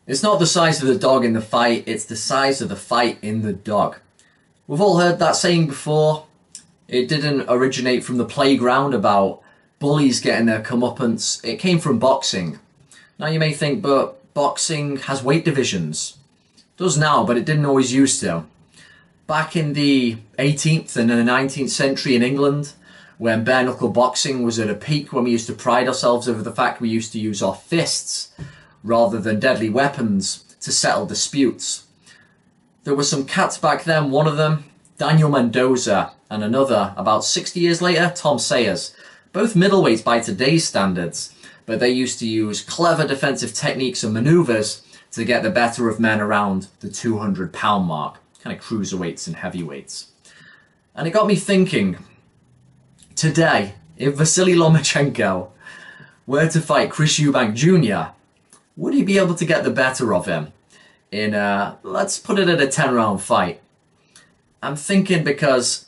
It's not the size of the dog in the fight, it's the size of the fight in the dog. We've all heard that saying before. It didn't originate from the playground about bullies getting their comeuppance. It came from boxing. Now you may think, but boxing has weight divisions. It does now, but it didn't always used to. Back in the 18th and the 19th century in England, when bare knuckle boxing was at a peak, when we used to pride ourselves over the fact we used to use our fists rather than deadly weapons to settle disputes. There were some cats back then, one of them, Daniel Mendoza, and another, about 60 years later, Tom Sayers. Both middleweights by today's standards, but they used to use clever defensive techniques and maneuvers to get the better of men around the 200-pound mark, kind of cruiserweights and heavyweights. And it got me thinking, today, if Vasyl Lomachenko were to fight Chris Eubank Jr., would he be able to get the better of him in let's put it at a 10-round fight? I'm thinking because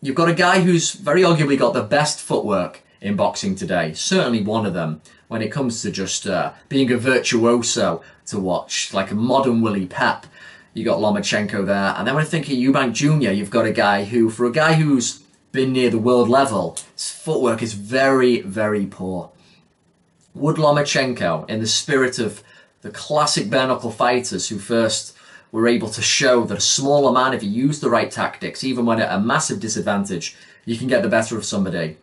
you've got a guy who's very arguably got the best footwork in boxing today, certainly one of them, when it comes to just being a virtuoso to watch, like a modern Willie Pep. You got Lomachenko there, and then when I think of Eubank Jr., you've got a guy who, for a guy who's been near the world level, his footwork is very, very poor. Would Lomachenko, in the spirit of the classic bare knuckle fighters who first were able to show that a smaller man, if you use the right tactics, even when at a massive disadvantage, you can get the better of somebody?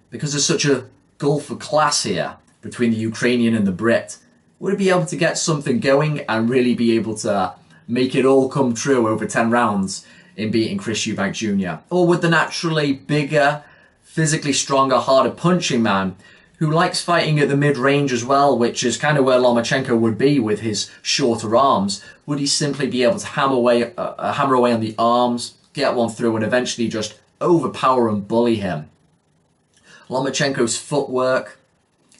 Because there's such a gulf of class here between the Ukrainian and the Brit, would he be able to get something going and really be able to make it all come true over 10 rounds in beating Chris Eubank Jr.? Or would the naturally bigger, physically stronger, harder punching man, who likes fighting at the mid-range as well, which is kind of where Lomachenko would be with his shorter arms, would he simply be able to hammer away on the arms, get one through, and eventually just overpower and bully him? Lomachenko's footwork,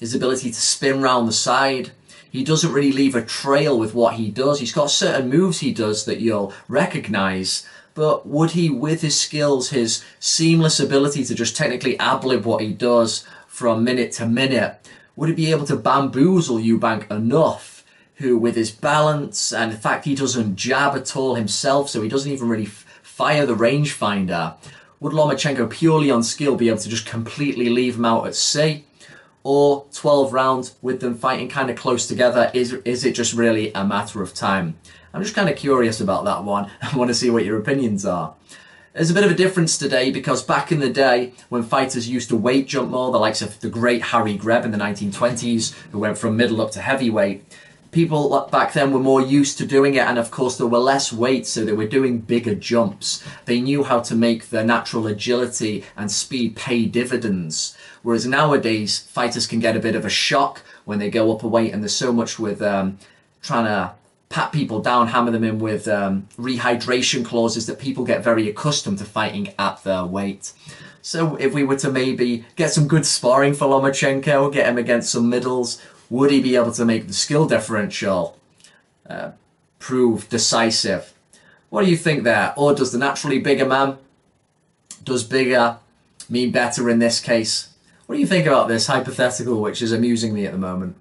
his ability to spin round the side, he doesn't really leave a trail with what he does. He's got certain moves he does that you'll recognise, but would he, with his skills, his seamless ability to just technically ad-lib what he does from minute to minute, would he be able to bamboozle Eubank enough, who with his balance and the fact he doesn't jab at all himself, so he doesn't even really fire the rangefinder, would Lomachenko purely on skill be able to just completely leave him out at sea? Or 12 rounds with them fighting kind of close together, is it just really a matter of time? I'm just kind of curious about that one. I want to see what your opinions are. There's a bit of a difference today because back in the day when fighters used to weight jump more, the likes of the great Harry Greb in the 1920s, who went from middle up to heavyweight, people back then were more used to doing it, and of course there were less weight, so they were doing bigger jumps. They knew how to make their natural agility and speed pay dividends. Whereas nowadays, fighters can get a bit of a shock when they go up a weight, and there's so much with trying to pat people down, hammer them in with rehydration clauses, that people get very accustomed to fighting at their weight. So if we were to maybe get some good sparring for Lomachenko, get him against some middles, would he be able to make the skill differential prove decisive? What do you think there? Or does the naturally bigger man, does bigger mean better in this case? What do you think about this hypothetical, which is amusing me at the moment?